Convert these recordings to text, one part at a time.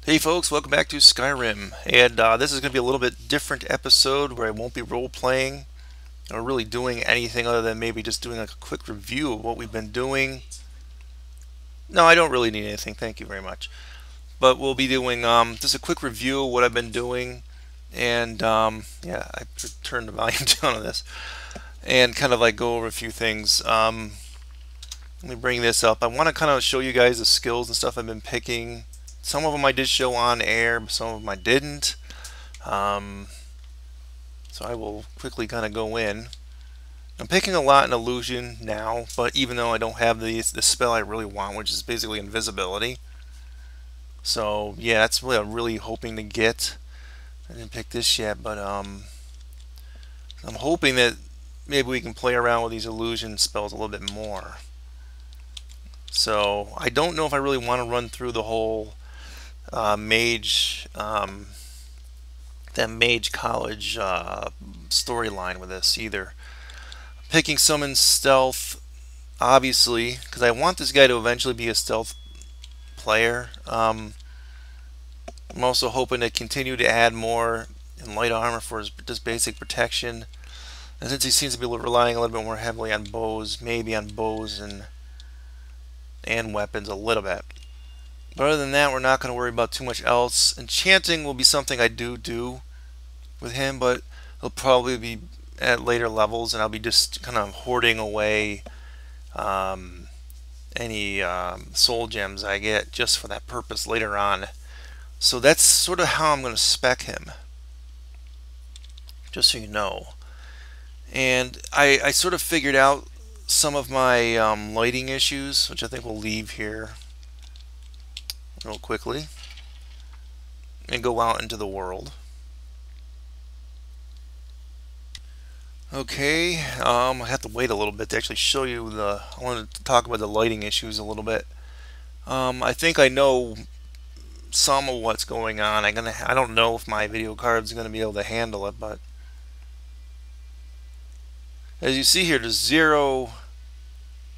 Hey folks, welcome back to Skyrim, and this is going to be a little bit different episode where I won't be role-playing or really doing anything other than maybe just doing like a quick review of what we've been doing. No, I don't really need anything, thank you very much. But we'll be doing just a quick review of what I've been doing, and yeah, I turned the volume down on this, and kind of like go over a few things. Let me bring this up. I want to kind of show you guys the skills and stuff I've been picking. Some of them I did show on air, but some of them I didn't. So I will quickly kind of go in. I'm picking a lot in illusion now, but even though I don't have the spell I really want, which is basically invisibility. So yeah, that's what I'm really hoping to get. I didn't pick this yet, but I'm hoping that maybe we can play around with these illusion spells a little bit more. So I don't know if I really want to run through the whole mage, that mage college storyline with this either. Picking summon stealth, obviously, because I want this guy to eventually be a stealth player. I'm also hoping to continue to add more in light armor for his just basic protection. And since he seems to be relying a little bit more heavily on bows, maybe on bows and weapons a little bit. But other than that, we're not going to worry about too much else. Enchanting will be something I do with him, but he'll probably be at later levels, and I'll be just kind of hoarding away any soul gems I get just for that purpose later on. So that's sort of how I'm going to spec him, just so you know. And I sort of figured out some of my lighting issues, which I think we'll leave here real quickly and go out into the world. Okay, I have to wait a little bit to actually show you I wanted to talk about the lighting issues a little bit. I think I know some of what's going on. I don't know if my video card's going to be able to handle it, but as you see here,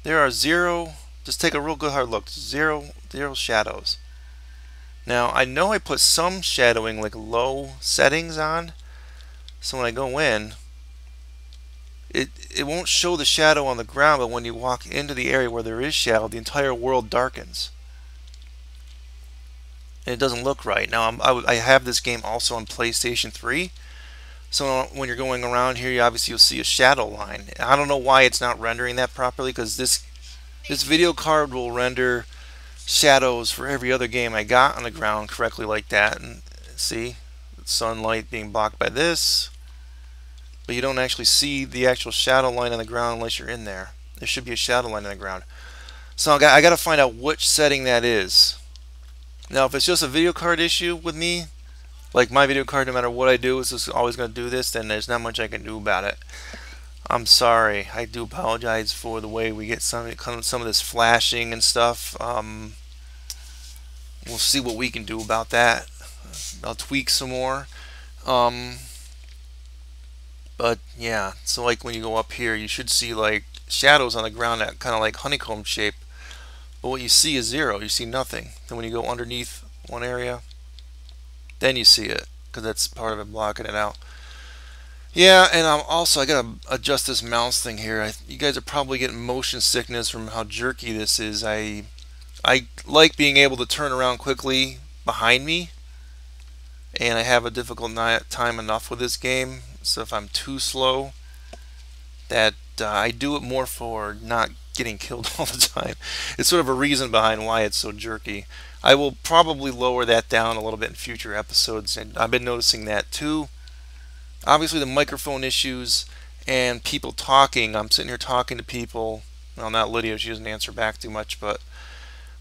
there are zero, just take a real good hard look, zero shadows. Now, I know I put some shadowing, like low settings on, so when I go in, it won't show the shadow on the ground, but when you walk into the area where there is shadow, the entire world darkens. And it doesn't look right. Now, I have this game also on PlayStation 3, so when you're going around here, obviously you'll see a shadow line. I don't know why it's not rendering that properly, because this video card will render shadows for every other game I got on the ground correctly like that. And see, sunlight being blocked by this, but you don't actually see the actual shadow line on the ground unless you're in there. There should be a shadow line on the ground. So I got to find out which setting that is. Now, if it's just a video card issue with me, like my video card, no matter what I do, is just always going to do this, then there's not much I can do about it. I'm sorry. I do apologize for the way we get some of this flashing and stuff. We'll see what we can do about that. I'll tweak some more. But yeah, so like when you go up here, you should see like shadows on the ground that kind of like honeycomb shape. But what you see is zero. You see nothing. Then when you go underneath one area, then you see it, because that's part of it blocking it out. Yeah, and I gotta adjust this mouse thing here. You guys are probably getting motion sickness from how jerky this is. I like being able to turn around quickly behind me, and I have a difficult time enough with this game. So if I'm too slow, that I do it more for not getting killed all the time. It's sort of a reason behind why it's so jerky. I will probably lower that down a little bit in future episodes, and I've been noticing that too. Obviously the microphone issues and people talking. I'm sitting here talking to people. Well, not Lydia, she doesn't answer back too much, but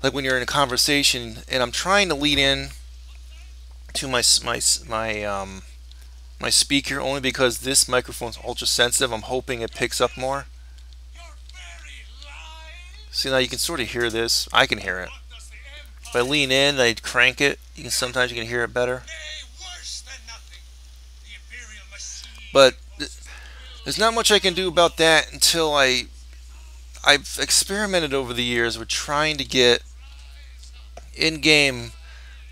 like when you're in a conversation and I'm trying to lead in to my speaker, only because this microphone's ultra sensitive. I'm hoping it picks up more. See, now you can sort of hear this. I can hear it. If I lean in, I crank it, sometimes you can hear it better. But there's not much I can do about that until I've experimented over the years with trying to get in-game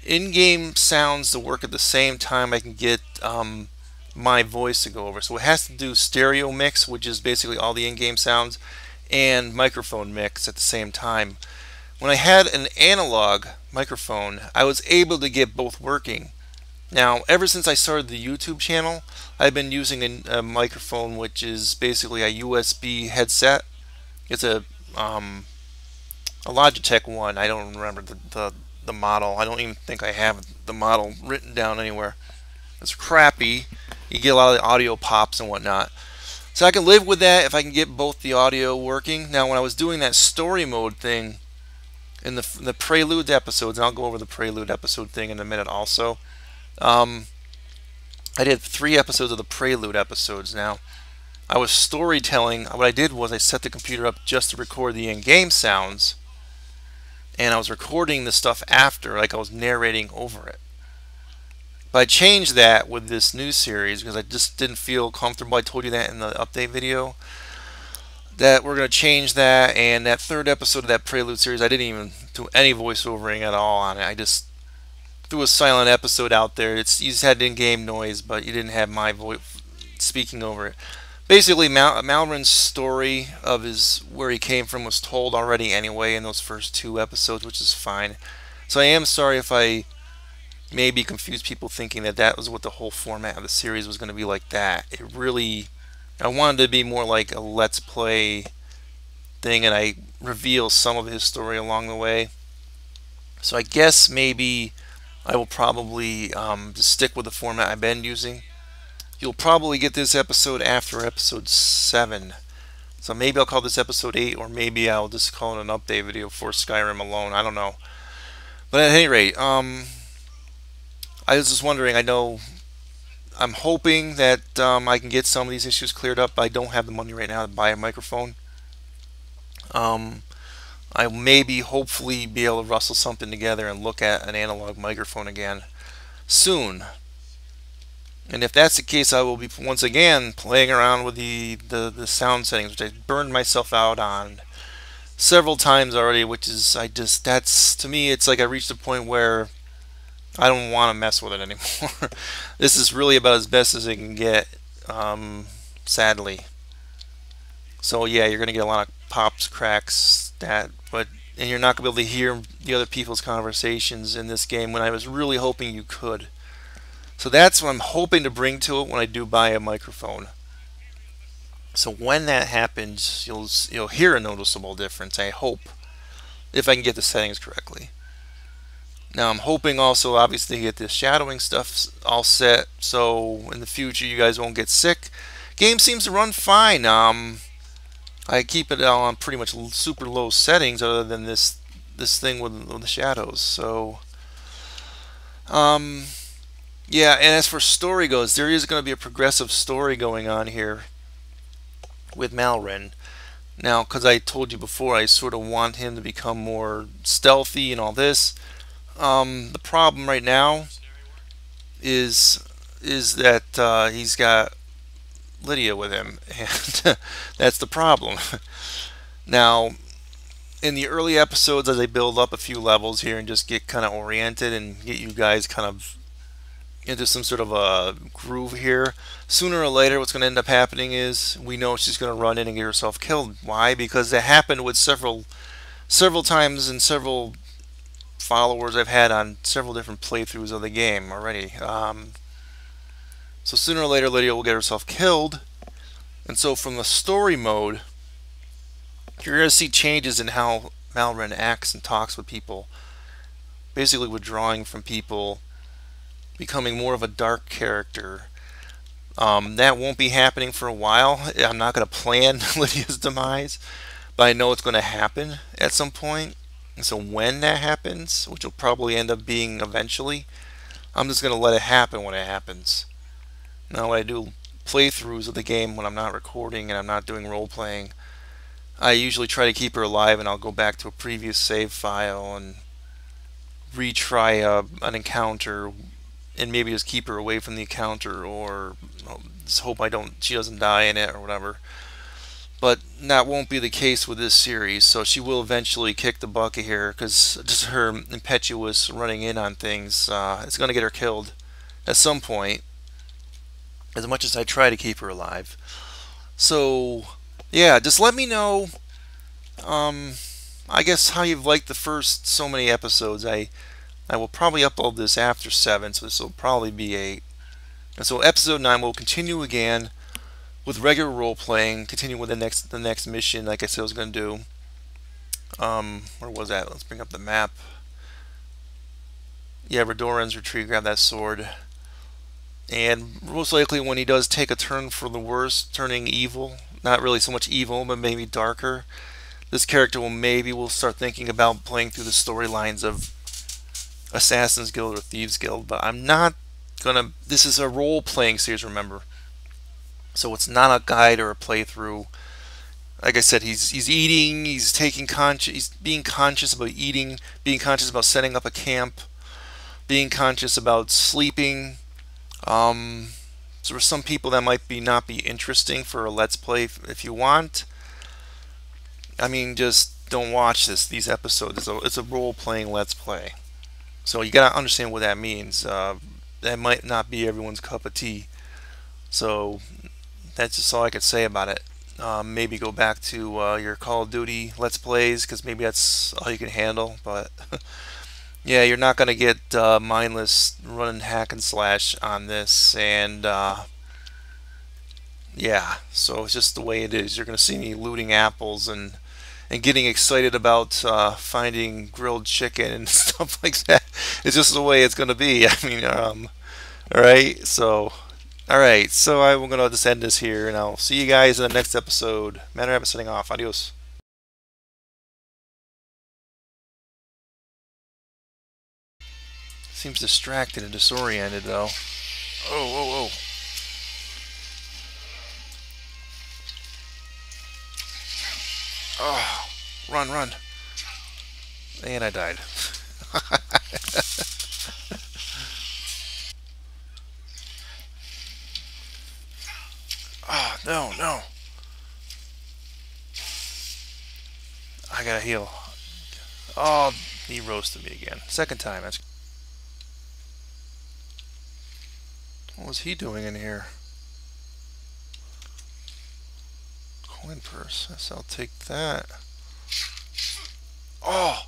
in-game sounds to work at the same time I can get my voice to go over. So it has to do stereo mix, which is basically all the in-game sounds, and microphone mix at the same time. When I had an analog microphone, I was able to get both working. Now, ever since I started the YouTube channel, I've been using a microphone which is basically a USB headset. It's a Logitech one. I don't remember the model. I don't even think I have the model written down anywhere. It's crappy. You get a lot of the audio pops and whatnot. So I can live with that if I can get both the audio working. Now, when I was doing that story mode thing in the Prelude episodes, and I'll go over the Prelude episode thing in a minute also. I did 3 episodes of the Prelude episodes. Now, I was storytelling. What I did was I set the computer up just to record the in-game sounds, and I was recording the stuff after, like I was narrating over it. But I changed that with this new series because I just didn't feel comfortable. I told you that in the update video, that we're going to change that. And that 3rd episode of that Prelude series, I didn't even do any voiceovering at all on it. I just threw a silent episode out there. You just had in-game noise, but you didn't have my voice speaking over it. Basically, Malryn's story of where he came from was told already anyway in those first 2 episodes, which is fine. So I am sorry if I maybe confused people thinking that that was what the whole format of the series was going to be like that. I wanted to be more like a Let's Play thing, and I reveal some of his story along the way. So I guess maybe I will probably just stick with the format I've been using. You'll probably get this episode after episode 7. So maybe I'll call this episode 8, or maybe I'll just call it an update video for Skyrim alone. I don't know. But at any rate, I was just wondering, I'm hoping that I can get some of these issues cleared up. I don't have the money right now to buy a microphone. I maybe, hopefully, be able to rustle something together and look at an analog microphone again soon. And if that's the case, I will be once again playing around with the sound settings, which I burned myself out on several times already, which is, to me, it's like I reached a point where I don't want to mess with it anymore. This is really about as best as it can get, sadly. So yeah, you're going to get a lot of pops, cracks, and you're not going to be able to hear the other people's conversations in this game when I was really hoping you could. So that's what I'm hoping to bring to it when I do buy a microphone. So when that happens, you'll hear a noticeable difference, I hope, if I can get the settings correctly. Now I'm hoping also, obviously, to get this shadowing stuff all set, so in the future you guys won't get sick. Game seems to run fine. I keep it on pretty much super low settings, other than this thing with the shadows. So, yeah. And as for story goes, there is going to be a progressive story going on here with Malryn. Now, because I told you before, I sort of want him to become more stealthy and all this. The problem right now is that he's got Lydia with him, and that's the problem. Now, in the early episodes, as I build up a few levels here and just get kind of oriented and get you guys kind of into some sort of a groove here, sooner or later what's going to end up happening is we know she's going to run in and get herself killed. Why? Because that happened with several times and several followers I've had on several different playthroughs of the game already. So sooner or later Lydia will get herself killed, and so from the story mode you're going to see changes in how Malryn acts and talks with people, basically withdrawing from people, becoming more of a dark character. That won't be happening for a while. I'm not going to plan Lydia's demise, but I know it's going to happen at some point. And so when that happens, which will probably end up being eventually, I'm just going to let it happen when it happens. Now, when I do playthroughs of the game when I'm not recording and I'm not doing role-playing, I usually try to keep her alive, and I'll go back to a previous save file and retry an encounter, and maybe just keep her away from the encounter, or just hope she doesn't die in it or whatever. But that won't be the case with this series, so she will eventually kick the bucket here, because just her impetuous running in on things, it's going to get her killed at some point, as much as I try to keep her alive. So, yeah, just let me know, I guess, how you've liked the first so many episodes. I will probably upload this after 7, so this will probably be 8. And so episode 9 will continue again with regular role playing, continue with the next mission, like I said I was going to do. Where was that? Let's bring up the map. Yeah, Redoran's retreat, grab that sword. And most likely when he does take a turn for the worse, turning evil, not really so much evil, but maybe darker, this character will start thinking about playing through the storylines of Assassin's Guild or Thieves Guild, but I'm not gonna. This is a role-playing series, remember, so it's not a guide or a playthrough. Like I said, he's eating, he's being conscious about eating, being conscious about setting up a camp, being conscious about sleeping. So for some people that might not be interesting for a let's play. If you want, I mean, just don't watch these episodes. It's a role-playing let's play. So you gotta understand what that means. That might not be everyone's cup of tea. So that's just all I could say about it. Maybe go back to your Call of Duty Let's Plays, because maybe that's all you can handle. But yeah, you're not gonna get mindless running hack and slash on this, and yeah, so it's just the way it is. You're gonna see me looting apples and getting excited about finding grilled chicken and stuff like that. It's just the way it's going to be. I mean, all right. So, all right. So I'm going to just end this here, and I'll see you guys in the next episode. Man Rabbit signing off. Adios. Seems distracted and disoriented, though. Oh, oh, oh. Oh, run, run. And I died. Oh, no, no. I gotta heal. Oh, he roasted me again. Second time. What was he doing in here? Coin purse. Yes, I'll take that. Oh!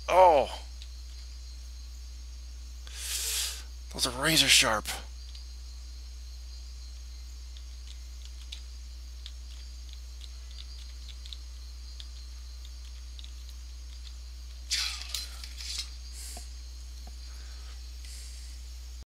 Oh! Those are razor sharp.